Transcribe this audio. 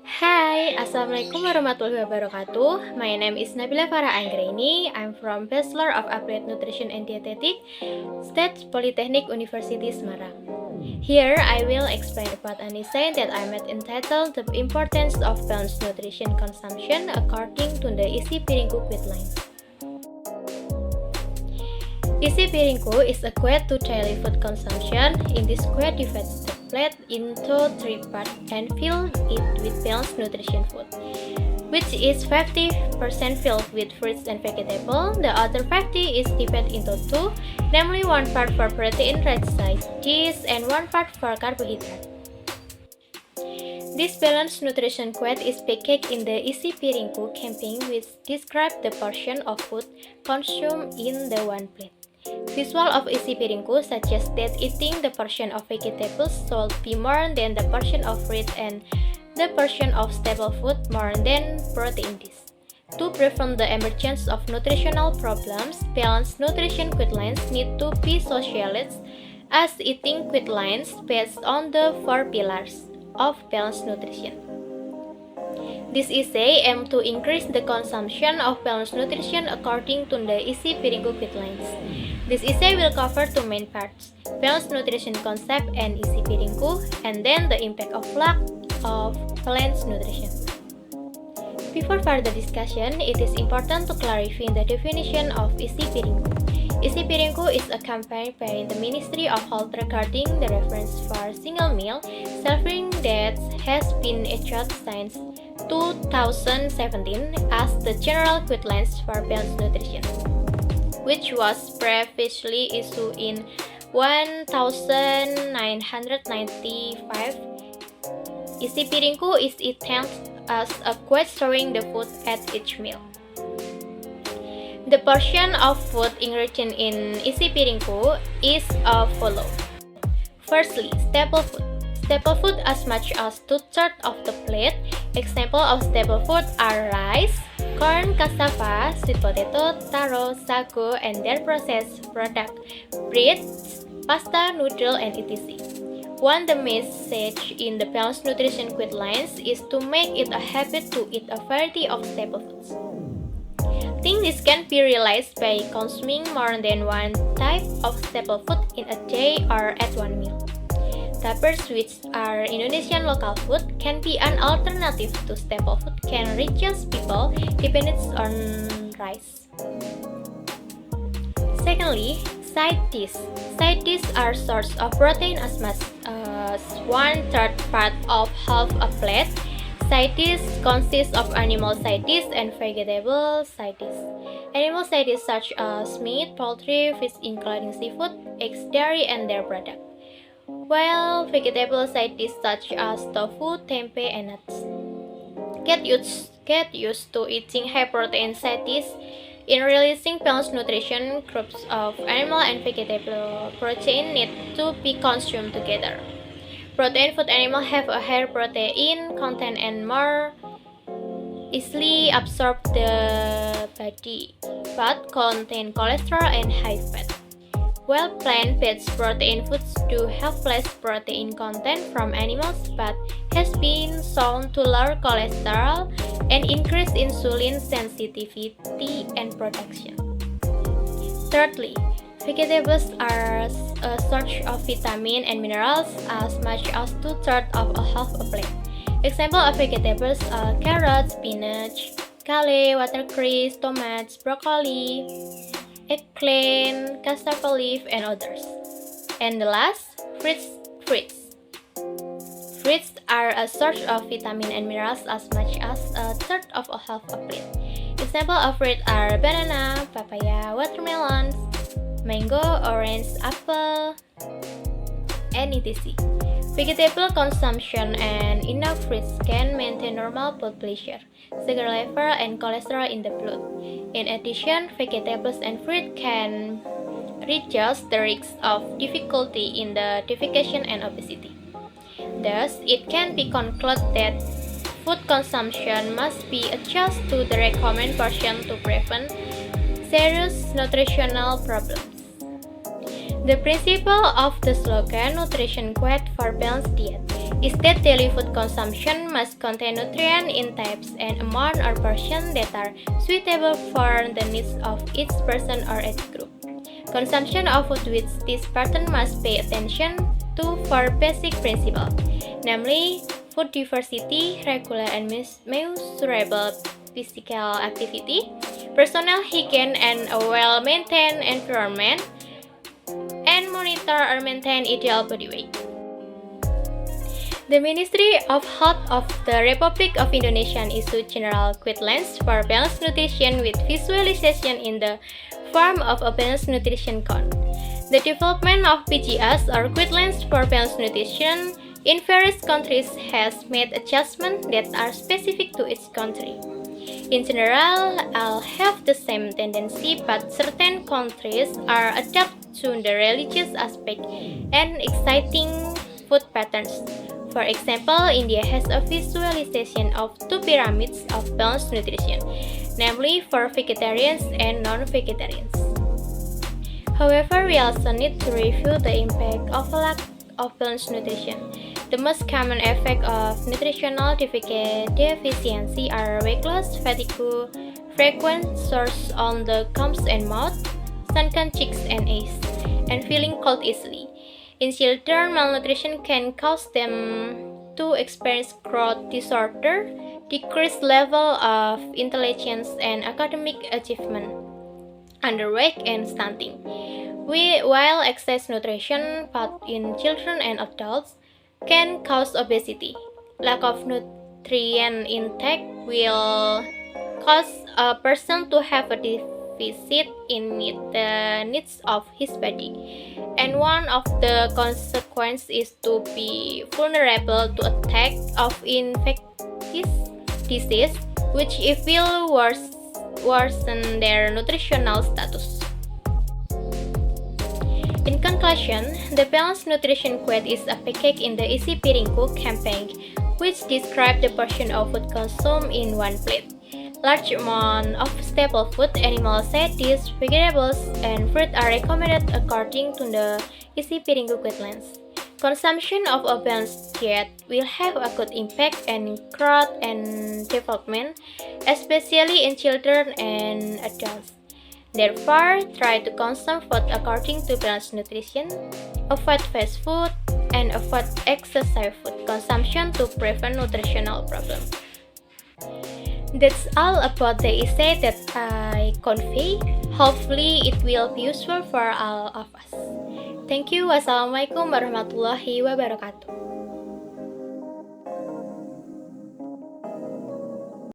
Hai, Assalamualaikum warahmatullahi wabarakatuh. My name is Nabilah Farah Anggraeni. I'm from Bachelor of Applied Nutrition and Dietetic, State Polytechnic University Semarang. Here, I will explain about an essay that I made entitled The Importance of Balanced Nutrition Consumption According to the Isi Piringku Guidelines. Isi Piringku is a guide to daily food consumption. In this guide, divides the plate into 3 parts and fill it with balanced nutrition food, which is 50% filled with fruits and vegetables. The other 50 is divided into 2, namely 1 part for protein-rich dishes and 1 part for carbohydrate. This balanced nutrition guide is packaged in the Isi Piringku campaign, which describes the portion of food consumed in the one plate. Visual of Isi Piringku suggests that eating the portion of vegetables should be more than the portion of fruit and the portion of staple food more than protein dish. To prevent the emergence of nutritional problems, balanced nutrition guidelines need to be socialized as eating guidelines based on the 4 pillars of balanced nutrition. This essay aims to increase the consumption of balanced nutrition according to the Isi Piringku guidelines. This essay will cover 2 main parts: balanced nutrition concept and Isi Piringku, and then the impact of lack of balanced nutrition. Before further discussion, it is important to clarify the definition of Isi Piringku. Isi Piringku is a campaign by the Ministry of Health regarding the reference for single meal serving that has been issued since 2017 as the General Guidelines for Balanced Nutrition, which was previously issued in 1995. Isi Piringku is intended as a guide showing the food at each meal. The portion of food ingredient in Isi Piringku is as follows. Firstly, staple food. Staple food as much as 2/3 of the plate. Example of staple food are rice, corn, cassava, sweet potato, taro, sago, and their processed product, breads, pasta, noodle, and etc. The message in the balanced nutrition guidelines is to make it a habit to eat a variety of staple foods. I think this can be realized by consuming more than one type of staple food in a day or at one meal. Tapers, which are Indonesian local food, can be an alternative to staple food can reach people dependent on rice. Secondly, side dish. Side dish are source of protein as much as 1/3 part of half a plate. Side dish consists of animal side dish and vegetable side dish. Animal side dish such as meat, poultry, fish including seafood, eggs, dairy, and their product, while vegetable side dish such as tofu, tempeh, and nuts. Get used to eating high protein side dish. In releasing balanced nutrition, groups of animal and vegetable protein need to be consumed together. Protein food animals have a higher protein content and more easily absorb the body, but contain cholesterol and high fat. While plant-based protein foods do have less protein content from animals but has been shown to lower cholesterol and increase insulin sensitivity and production. Thirdly, vegetables are a source of vitamin and minerals as much as 2/3 of a half a plate. Example of vegetables are carrots, spinach, kale, watercress, tomatoes, broccoli, eggplant, cassava leaf, and others. And the last, fruits. Fruits are a source of vitamin and minerals as much as 1/3 of a half a plate. Example of fruit are banana, papaya, watermelon, mango, orange, apple, and etc. Vegetable consumption and enough fruits can maintain normal blood pressure, sugar level, and cholesterol in the blood. In addition, vegetables and fruit can reduce the risk of difficulty in the defecation and obesity. Thus, it can be concluded that food consumption must be adjusted to the recommended portion to prevent serious nutritional problems. The principle of the slogan Nutrition Quest for Balanced Diet is that daily food consumption must contain nutrients in types and amount or portion that are suitable for the needs of each person or age group. Consumption of food with this pattern must pay attention to four basic principles, namely food diversity, regular and measurable physical activity, personal hygiene and a well-maintained environment, and monitor or maintain ideal body weight. The Ministry of Health of the Republic of Indonesia issued general guidelines for balanced nutrition with visualization in the form of a balanced nutrition cone. The development of BGS or guidelines for balanced nutrition in various countries has made adjustments that are specific to each country. In general, all have the same tendency, but certain countries are adapted to the religious aspect and exciting food patterns. For example, India has a visualization of two pyramids of balanced nutrition, namely for vegetarians and non-vegetarians. However, we also need to review the impact of a lack of balanced nutrition. The most common effect of nutritional deficiency are weight loss, fatigue, frequent sores on the gums and mouth, sunken cheeks and eyes, and feeling cold easily. In children, malnutrition can cause them to experience growth disorder, decreased level of intelligence and academic achievement, underweight, and stunting. While excess nutrition, both in children and adults, can cause obesity. Lack of nutrient intake will cause a person to have a deficit in the needs of his body, and one of the consequences is to be vulnerable to attack of infectious disease, which will worsen their nutritional status. In conclusion, the Balanced Nutrition Quest is a package in the Isi Piringku campaign, which describes the portion of food consumed in one plate. Large amount of staple food, animal diets, vegetables, and fruit are recommended according to the Isi Piringku guidelines. Consumption of a balanced diet will have a good impact on growth and development, especially in children and adults. Therefore, try to consume food according to balanced nutrition, avoid fast food, and avoid excessive food consumption to prevent nutritional problems. That's all about the essay that I convey. Hopefully, it will be useful for all of us. Thank you. Wassalamualaikum warahmatullahi wabarakatuh.